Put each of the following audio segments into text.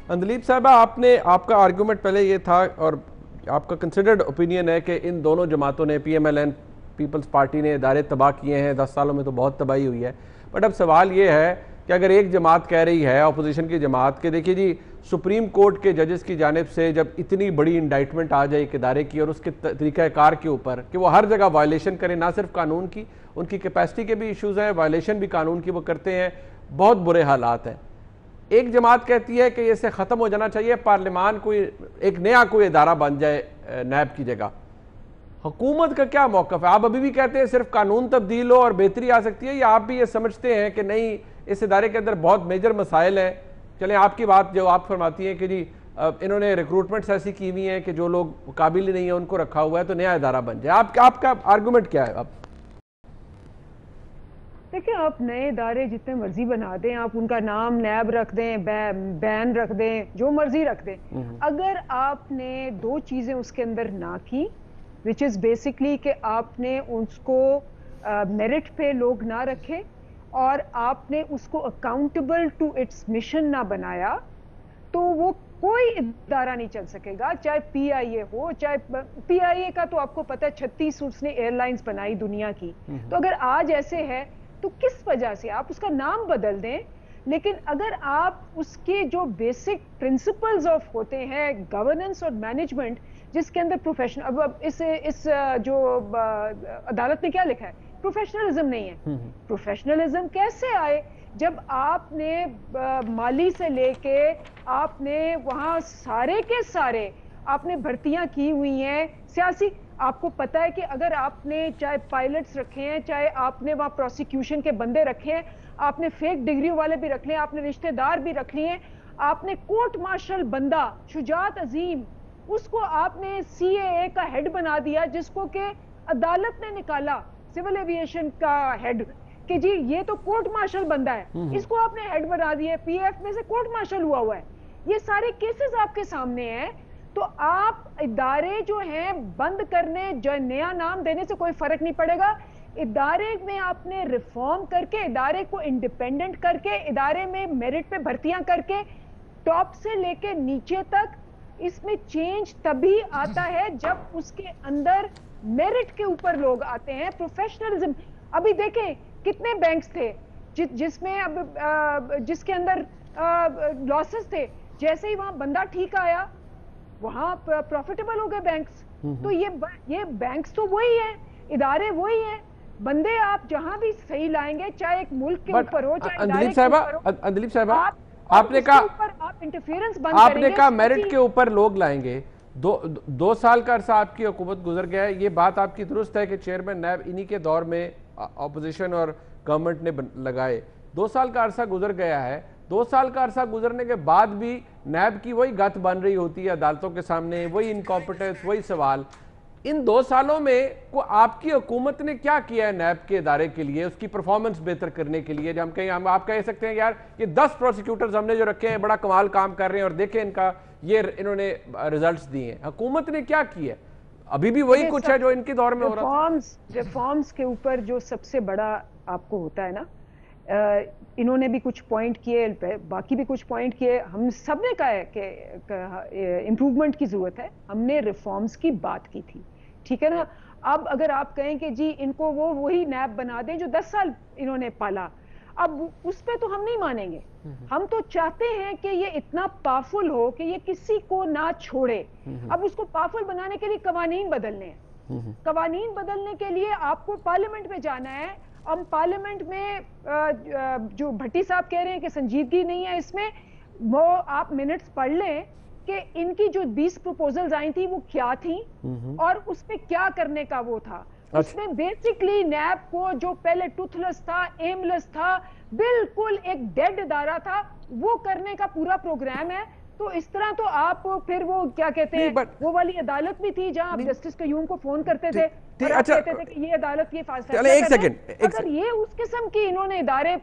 اندلیب صاحبہ آپ کا آرگومنٹ پہلے یہ تھا اور آپ کا کنسیڈرڈ اوپینین ہے کہ ان دونوں جماعتوں نے P M L N Peoples Party نے ادارے تباہ کیے ہیں، 10 سالوں میں تو بہت تباہی ہوئی ہے. بٹ اب سوال یہ ہے کہ اگر ایک جماعت کہہ رہی ہے اپوزیشن کی جماعت کہ دیکھیے جی سپریم کورٹ کے ججز کی جانب سے جب اتنی بڑی انڈائٹمنٹ آ جائے ایک ادارے کی اور اس کے طریقہ کار کے اوپر کہ وہ ہر جگہ وائلیشن کریں، نہ صرف قانون کی، ان کی کیپیسٹی کے بھی ایشوز ہیں، وائلیشن بھی قانون کی وہ کرتے ہیں، بہت برے حالات ہیں. ایک جماعت کہتی ہے کہ اسے ختم ہو جانا چاہیے، پارلیمان کوئی ایک نیا کوئی ادارہ بن جائے نیب کی جگہ. حکومت کا کیا موقف ہے؟ آپ ابھی بھی کہتے ہیں صرف قانون تبدیل ہو اور بہتری آ سکتی ہے، یا آپ بھی یہ سمجھتے ہیں کہ نہیں اس ادارے کے اندر بہت میجر مسائل ہیں؟ چلیں آپ کی بات جو آپ فرماتی ہیں کہ جی انہوں نے ریکروٹمنٹس ایسی کی ہوئی ہیں کہ جو لوگ قابل نہیں ہیں ان کو رکھا ہوا ہے تو نیا ادارہ بن جائے. آپ کا آرگومنٹ کیا ہے؟ دیکھیں، آپ نئے ادارے جتنے مرضی بنا دیں، آپ ان کا نام نیب رکھ دیں، بین رکھ دیں، جو مرضی رکھ دیں، اگر آپ نے دو چیزیں اس کے اندر نہ کی وچ از بیسکلی کہ آپ نے اس کو میرٹ پہ لوگ نہ رکھے اور آپ نے اس کو اکاؤنٹیبل ٹو اٹس مشن نہ بنایا، تو وہ کوئی ادارہ نہیں چل سکے گا. چاہے پی آئی اے ہو، چاہے پی آئی اے کا تو آپ کو پتہ ہے 36 اس نے ایئر لائنز بنائی دنیا کی. تو اگر آج ایسے ہے تو کس وجہ سے؟ آپ اس کا نام بدل دیں، لیکن اگر آپ اس کے جو بیسک پرنسپلز آف ہوتے ہیں گورننس اور مینجمنٹ، جس کے اندر پروفیشنل، اب اس جو عدالت نے کیا لکھا ہے، پروفیشنلزم نہیں ہے. پروفیشنلزم کیسے آئے جب آپ نے مالی سے لے کے آپ نے وہاں سارے کے سارے آپ نے بھرتیاں کی ہوئی ہیں سیاسی. آپ کو پتا ہے کہ اگر آپ نے چاہے پائلٹس رکھے ہیں، چاہے آپ نے وہاں پروسیکیوشن کے بندے رکھے ہیں، آپ نے فیک ڈگریوں والے بھی رکھ لے، آپ نے رشتہ دار بھی رکھ لیے، آپ نے کورٹ مارشل بندہ شجاعت عظیم اس کو آپ نے سی اے اے کا ہیڈ بنا دیا، جس کو کہ عدالت نے نکالا سول ایویشن کا ہیڈ کہ جی یہ تو کورٹ مارشل بندہ ہے، اس کو آپ نے ہیڈ بنا دیا. پی ایف میں سے کورٹ مارشل ہوا ہے. یہ سارے کیسز آپ کے سامنے ہیں. تو آپ ادارے جو ہیں بند کرنے، جو نیا نام دینے سے کوئی فرق نہیں پڑے گا. ادارے میں آپ نے ریفارم کر کے، ادارے کو انڈیپینڈنٹ کر کے، ادارے میں میرٹ پہ بھرتیاں کر کے، ٹاپ سے لے کے نیچے تک اس میں چینج تبھی آتا ہے جب اس کے اندر میرٹ کے اوپر لوگ آتے ہیں. پروفیشنلزم، ابھی دیکھیں کتنے بینکس تھے جس میں جس کے اندر لاسز تھے، جیسے ہی وہاں بندہ ٹھیک آیا وہاں پروفیٹیبل ہو گئے بینکس. تو یہ بینکس تو وہی ہیں، ادارے وہی ہیں، بندے آپ جہاں بھی صحیح لائیں گے، چاہے ایک ملک کے اوپر ہو، چاہے ادارے کے اوپر ہو. اندلیب صاحبہ آپ نے کہا میرٹ کے اوپر لوگ لائیں گے. 2 سال کا عرصہ آپ کی حکومت گزر گیا ہے. یہ بات آپ کی درست ہے کہ چیئرمین نیب انہی کے دور میں اپوزیشن اور گورنمنٹ نے لگائے. 2 سال کا عرصہ گزر گیا ہے. 2 سال کا عرصہ گزرنے کے بعد بھی نیب کی وہی گت بن رہی ہوتی ہے عدالتوں کے سامنے، وہی انکمپیٹنس، وہی سوال. ان 2 سالوں میں آپ کی حکومت نے کیا کیا ہے نیب کے ادارے کے لیے، اس کی پرفارمنس بہتر کرنے کے لیے؟ ہم آپ کہہ سکتے ہیں یار یہ 10 پروسیکیوٹرز ہم نے جو رکھے ہیں بڑا کمال کام کر رہے ہیں اور دیکھیں انہوں نے ریزلٹس دیے ہیں. حکومت نے کیا کیا ہے؟ ابھی بھی وہی کچھ ہے جو ان کے دور میں ہو رہا تھا. ریفارمز کے اوپر جو سب سے بڑا آپ کو ہوتا ہے نا، انہوں نے بھی کچھ پوائنٹ کیے، باقی بھی کچھ پوائنٹ کیے، ہم سب نے کہا ہے کہ امپروومنٹ کی ضرورت ہے. ہم نے ریفارمز کی بات کی تھی، ٹھیک ہے نا. اب اگر آپ کہیں کہ جی ان کو وہی نیب بنا دیں جو 10 سال انہوں نے پالا، اب اس پہ تو ہم نہیں مانیں گے. ہم تو چاہتے ہیں کہ یہ اتنا پاورفل ہو کہ یہ کسی کو نہ چھوڑے. اب اس کو پاورفل بنانے کے لیے قوانین بدلنے ہیں. قوانین بدلنے کے لیے آپ کو پارلیمنٹ میں جانا ہے. اب پارلیمنٹ میں جو بھٹی صاحب کہہ رہے ہیں کہ سنجیدگی نہیں ہے اس میں، وہ آپ منٹس پڑھ لیں کہ ان کی جو 20 پروپوزلز آئی تھی وہ کیا تھیں اور اس پہ کیا کرنے کا وہ تھا. اس میں بیسکلی نیب کو جو پہلے ٹوتھ لیس تھا، ایم لیس تھا، بالکل ایک ڈیڈ ادارہ تھا، وہ کرنے کا پورا پروگرام ہے. تو اس طرح تو آپ پھر وہ کیا کہتے ہیں، وہ والی عدالت بھی تھی جہاں آپ جسٹس قیوم کو فون کرتے تھے اور آپ کہتے تھے کہ یہ عدالت یہ فیصلہ کرے. اگر یہ اس قسم کی انہوں نے ادارے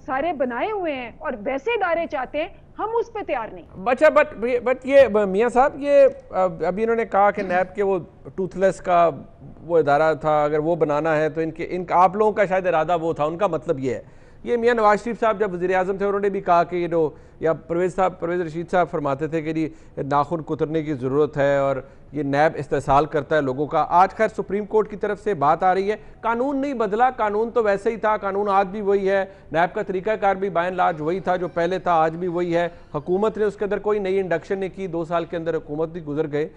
سارے بنائے ہوئے ہیں اور ویسے ادارے چاہتے ہیں، ہم اس پہ تیار نہیں. اچھا بٹ یہ میاں صاحب، یہ ابھی انہوں نے کہا کہ نیب کے وہ ٹوتھ لیس کا وہ ادارہ تھا، اگر وہ بنانا ہے تو ان کا آپ لوگوں کا شاید ارادہ وہ تھا، ان کا مطلب یہ ہے. یہ میاں نواز شریف صاحب جب وزیر اعظم تھے انہوں نے بھی کہا کہ یا پرویز رشید صاحب فرماتے تھے کہ ناخن کترنے کی ضرورت ہے اور یہ نیب استحصال کرتا ہے لوگوں کا. آج خیر سپریم کورٹ کی طرف سے بات آ رہی ہے, قانون نہیں بدلا, قانون تو ویسے ہی تھا, قانون آج بھی وہی ہے, نیب کا طریقہ کار بھی بائی اینڈ لارج وہی تھا جو پہلے تھا, آج بھی وہی ہے. حکومت نے اس کے اندر کوئی نئی انڈکشن نہیں کی, 2 سال کے اندر حکومت بھی گزر گئے.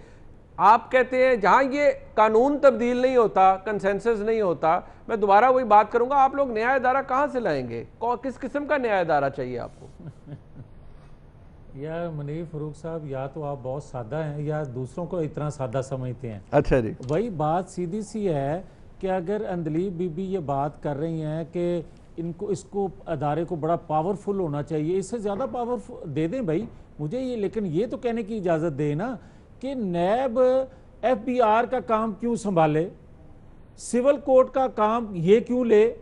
آپ کہتے ہیں جہاں یہ قانون تبدیل نہیں ہوتا, کنسنسس نہیں ہوتا, میں دوبارہ وہی بات کروں گا, آپ لوگ نیا ادارہ کہاں سے لائیں گے؟ کس قسم کا نیا ادارہ چاہیے آپ کو؟ یا منیر فاروق صاحب, یا تو آپ بہت سادہ ہیں یا دوسروں کو اتنا سادہ سمجھتے ہیں. اچھا جی, وہی بات سیدھی سی ہے کہ اگر اندلیب بی بی یہ بات کر رہی ہیں کہ اس کو ادارے کو بڑا پاورفل ہونا چاہیے, اس سے زیادہ پاورفل دے دیں بھائی مجھے یہ, لیکن یہ تو کہنے کی اجازت دے نا کہ نیب ایف بی آر کا کام کیوں سنبھالے, سول کورٹ کا کام یہ کیوں لے.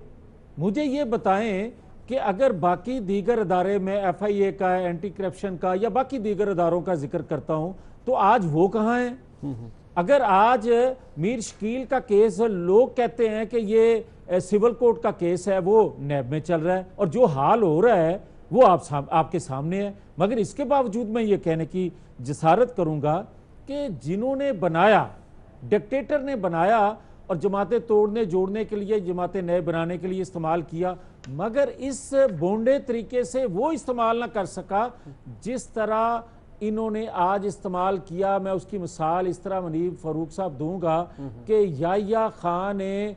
مجھے یہ بتائیں کہ اگر باقی دیگر ادارے میں ایف آئی اے کا, اینٹی کرپشن کا یا باقی دیگر اداروں کا ذکر کرتا ہوں تو آج وہ کہاں ہیں؟ اگر آج میر شکیل کا کیس لوگ کہتے ہیں کہ یہ سول کورٹ کا کیس ہے, وہ نیب میں چل رہا ہے اور جو حال ہو رہا ہے وہ آپ کے سامنے ہے. مگر اس کے باوجود میں یہ کہنے کی جسارت کروں گا کہ جنہوں نے بنایا, ڈکٹیٹر نے بنایا اور جماعتیں توڑنے جوڑنے کے لیے, جماعتیں نئے بنانے کے لیے استعمال کیا, مگر اس بونڈے طریقے سے وہ استعمال نہ کر سکا جس طرح انہوں نے آج استعمال کیا. میں اس کی مثال اس طرح منیر فاروق صاحب دوں گا کہ یحییٰ خان نے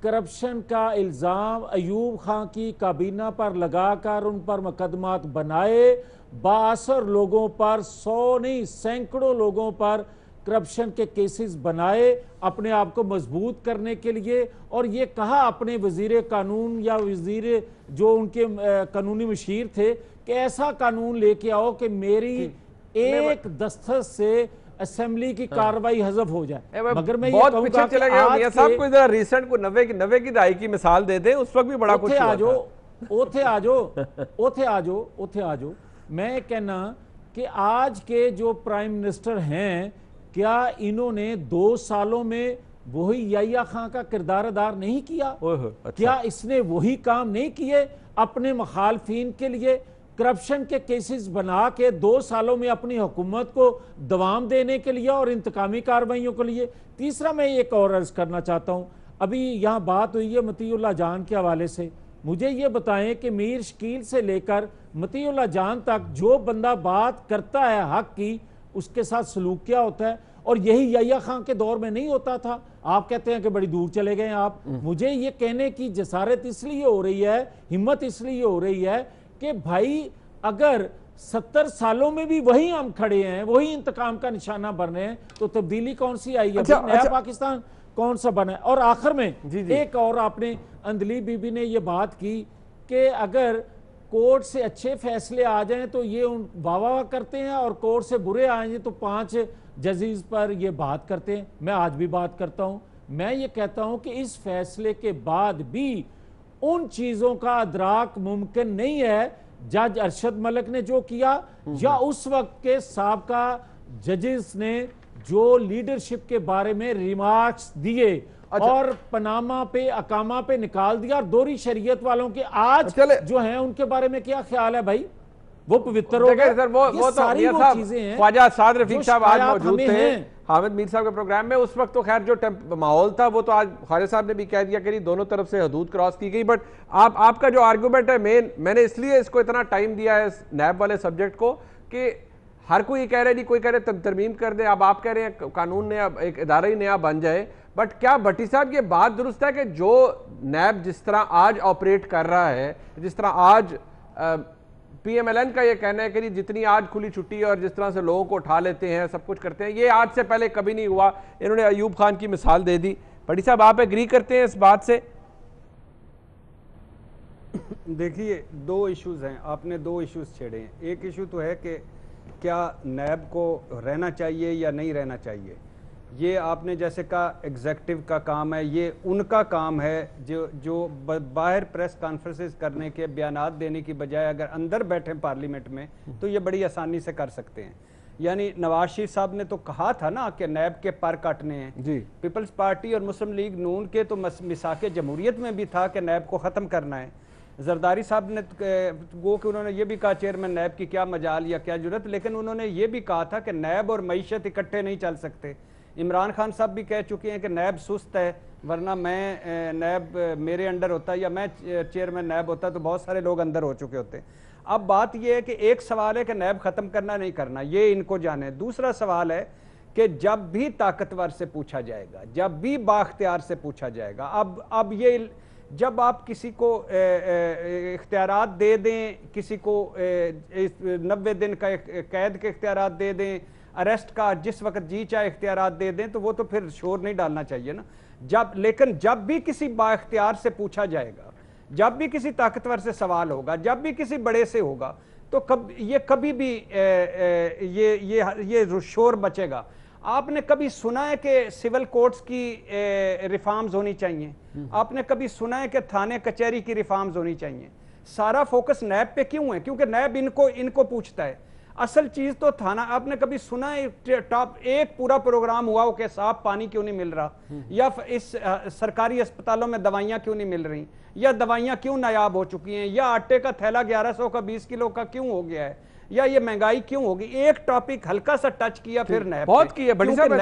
کرپشن کا الزام ایوب خان کی کابینہ پر لگا کر ان پر مقدمات بنائے, بااثر لوگوں پر, 100 نہیں سینکڑوں لوگوں پر کرپشن کے کیسز بنائے اپنے آپ کو مضبوط کرنے کے لیے, اور یہ کہا اپنے وزیر قانون یا وزیر جو ان کے قانونی مشیر تھے کہ ایسا قانون لے کے آؤ کہ میری ایک دستخط سے اسمبلی کی کاروائی حذف ہو جائے. مگر میں یہ کہوں گا کہ میاں صاحب کو ذرا ریسنٹ کو 90 کی دہائی کی مثال دے دیں, اس وقت بھی بڑا کچھ ہوا تھا. اوتھے آجو. میں کہنا کہ آج کے جو پرائم منسٹر ہیں, کیا انہوں نے 2 سالوں میں وہی یحییٰ خان کا کردار ادا نہیں کیا؟ کیا اس نے وہی کام نہیں کیے اپنے مخالفین کے لیے؟ کرپشن کے کیسز بنا کے 2 سالوں میں اپنی حکومت کو دوام دینے کے لیے اور انتقامی کارروائیوں کے لیے. تیسرا میں ایک اور عرض کرنا چاہتا ہوں, ابھی یہاں بات ہوئی ہے مطیع اللہ جان کے حوالے سے, مجھے یہ بتائیں کہ میر شکیل سے لے کر مطیع اللہ جان تک جو بندہ بات کرتا ہے حق کی, اس کے ساتھ سلوک کیا ہوتا ہے, اور یہی یحییٰ خان کے دور میں نہیں ہوتا تھا. آپ کہتے ہیں کہ بڑی دور چلے گئے آپ. مجھے یہ کہنے کی جسارت اس لیے ہو رہی ہے, ہمت اس لیے ہو رہی ہے کہ بھائی اگر 70 سالوں میں بھی وہی ہم کھڑے ہیں, وہی انتقام کا نشانہ بن رہے ہیں, تو تبدیلی کون سی آئی ہے؟ نیا پاکستان کون سا بنا ہے؟ اور آخر میں ایک اور, آپ نے اندلیب بی بی نے یہ بات کی کہ اگر کورٹ سے اچھے فیصلے آ جائیں تو یہ واہ واہ کرتے ہیں, اور کورٹ سے برے آئیں تو 5 ججز پر یہ بات کرتے ہیں. میں آج بھی بات کرتا ہوں, میں یہ کہتا ہوں کہ اس فیصلے کے بعد بھی ان چیزوں کا ادراک ممکن نہیں ہے جج ارشد ملک نے جو کیا, یا اس وقت کے سابقہ ججز نے جو لیڈرشپ کے بارے میں ریمارکس دیے اور پاناما پہ اقامہ پہ نکال دیا, اور دوہری شریعت والوں کے آج جو ہیں ان کے بارے میں کیا خیال ہے بھائی؟ وہ پوتر ہو گئے. یہ ساری وہ چیزیں ہیں. خواجہ سعد رفیق صاحب آج موجود تھے حامد میر صاحب کے پروگرام میں. اس وقت تو خیر جو ماحول تھا وہ تو آج خواجہ صاحب نے بھی کہہ دیا کہ دونوں طرف سے حدود کراس کی گئی. بٹ آپ کا جو آرگومنٹ ہے میں نے اس لیے اس کو اتنا ٹائم دیا ہے اس نیب والے سبجیکٹ کو کہ ہر کوئی یہ کہہ رہے نہیں, کوئی کہہ رہے ترمیم کر دے, اب آپ کہہ رہے ہیں قانون نیا, ایک ادارہ ہی نیا بن جائے. بٹ کیا بھٹی صاحب یہ بات درست ہے کہ جو نیب جس طرح آج آپریٹ کر رہا ہے, جس طرح آج پی ایم ایل این کا یہ کہنا ہے کہ جتنی آج کھلی چھٹی اور جس طرح سے لوگوں کو اٹھا لیتے ہیں, سب کچھ کرتے ہیں, یہ آج سے پہلے کبھی نہیں ہوا. انہوں نے ایوب خان کی مثال دے دی. بھٹی صاحب آپ ایگری کرتے ہیں اس بات سے؟ دیکھیے 2 ایشوز ہیں, آپ نے 2 ایشوز چھیڑے ہیں. ایک ایشو تو ہے کہ کیا نیب کو رہنا چاہیے یا نہیں رہنا چاہیے. یہ آپ نے جیسے کہا ایگزیکٹو کا کام ہے, یہ ان کا کام ہے جو باہر پریس کانفرنسز کرنے کے بیانات دینے کی بجائے اگر اندر بیٹھیں پارلیمنٹ میں تو یہ بڑی آسانی سے کر سکتے ہیں. یعنی نواز شریف صاحب نے تو کہا تھا نا کہ نیب کے پر کٹنے ہیں. پیپلز پارٹی اور مسلم لیگ نون کے تو میثاق جمہوریت میں بھی تھا کہ نیب کو ختم کرنا ہے. زرداری صاحب نے گو کہ انہوں نے یہ بھی کہا چیئرمین نیب کی کیا مجال یا کیا ضرورت، لیکن انہوں نے یہ بھی کہا تھا کہ نیب اور معیشت اکٹھے نہیں چل سکتے۔ عمران خان صاحب بھی کہہ چکے ہیں کہ نیب سست ہے، ورنہ میں نیب میرے انڈر ہوتا یا میں چیئرمین نیب ہوتا تو بہت سارے لوگ اندر ہو چکے ہوتے۔ اب بات یہ ہے کہ ایک سوال ہے کہ نیب ختم کرنا نہیں کرنا، یہ ان کو جانے۔ دوسرا سوال ہے کہ جب بھی طاقتور سے پوچھا جائے گا، جب بھی بااختیار سے پوچھا جائے گا، اب یہ جب آپ کسی کو اختیارات دے دیں، کسی کو 90 دن کا قید کے اختیارات دے دیں، اریسٹ کا جس وقت جی چاہے اختیارات دے دیں، تو وہ تو پھر شور نہیں ڈالنا چاہیے نا۔ لیکن جب بھی کسی بااختیار سے پوچھا جائے گا، جب بھی کسی طاقتور سے سوال ہوگا، جب بھی کسی بڑے سے ہوگا، تو یہ کبھی بھی یہ شور بچے گا۔ آپ نے کبھی سنا ہے کہ سول کورٹس کی ریفارمز ہونی چاہیے؟ آپ نے کبھی سنا ہے کہ تھانے کچہری کی ریفارمز ہونی چاہیے؟ سارا فوکس نیب پہ کیوں ہے؟ کیونکہ نیب ان کو پوچھتا ہے۔ اصل چیز تو تھانہ، آپ نے کبھی سنا ہے ٹاپ ایک پورا پروگرام ہوا ہو کہ صاف پانی کیوں نہیں مل رہا، یا اس سرکاری اسپتالوں میں دوائیاں کیوں نہیں مل رہی، یا دوائیاں کیوں نایاب ہو چکی ہیں، یا آٹے کا تھیلا 1100 کا 20 کلو کا کیوں ہو گیا ہے، یا یہ مہنگائی کیوں ہوگی؟ ایک ٹاپک ہلکا سا ٹچ کیا پھر نیب بہت کی ہے بڑی صاحب،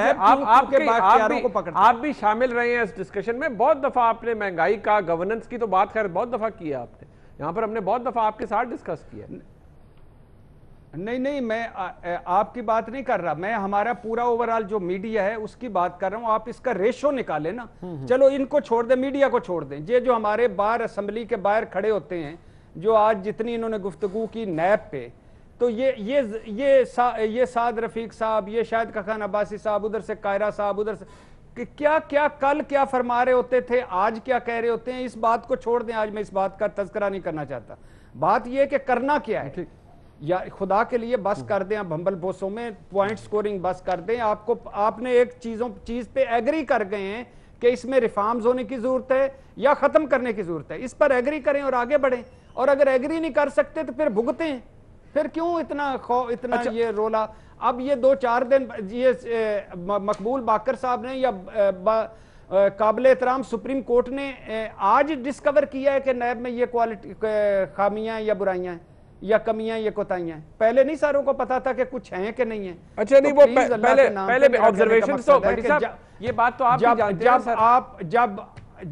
آپ بھی شامل رہے ہیں اس ڈسکشن میں، بہت دفعہ آپ نے مہنگائی کا، گورننس کی تو بات خیر بہت دفعہ کی ہے آپ نے، یہاں پر ہم نے بہت دفعہ آپ کے ساتھ ڈسکس کیا۔ نہیں میں آپ کی بات نہیں کر رہا، میں ہمارا پورا اوورال جو میڈیا ہے اس کی بات کر رہا ہوں۔ آپ اس کا ریشو نکالیں نا، چلو ان کو چھوڑ دیں، میڈیا کو چھوڑ دیں، یہ جو ہمارے باہر اسمبلی کے باہر کھڑے ہوتے ہیں، جو آج جتنی انہوں نے گفتگو کی نیب پہ، تو یہ سعد رفیق صاحب، یہ شاہد خاقان عباسی صاحب، ادھر سے قاہرہ صاحب، ادھر سے کیا کل کیا فرما رہے ہوتے تھے، آج کیا کہہ رہے ہوتے ہیں، اس بات کو چھوڑ دیں۔ آج میں اس بات کا تذکرہ نہیں کرنا چاہتا، بات یہ کہ کرنا کیا ہے، یا خدا کے لیے بس کر دیں، اب ہمبل بوسوں میں پوائنٹ سکورنگ بس کر دیں۔ آپ نے ایک چیز پہ ایگری کر گئے ہیں کہ اس میں ریفارمز ہونے کی ضرورت ہے یا ختم کرنے کی ضرورت ہے، اس پر ایگری کریں اور آگے بڑھیں، اور اگر ایگری نہیں کر سکتے تو پھر بھگتیں، پھر کیوں اتنا یہ رولا؟ اب یہ 2-4 دن یہ مقبول باقر صاحب نے یا قابل احترام سپریم کورٹ نے آج ڈسکور کیا ہے کہ نیب میں یہ کوالٹی خامیاں یا برائیاں ہیں یا کمیاں یا کوتاہیاں ہیں، پہلے نہیں ساروں کو پتا تھا کہ کچھ ہیں کہ نہیں ہیں۔ اچھا نہیں، وہ پہلے آبزرویشن تو یہ بات تو آپ جانتے ہیں سر،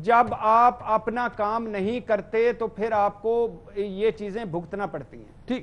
جب آپ اپنا کام نہیں کرتے تو پھر آپ کو یہ چیزیں بھگتنا پڑتی ہیں۔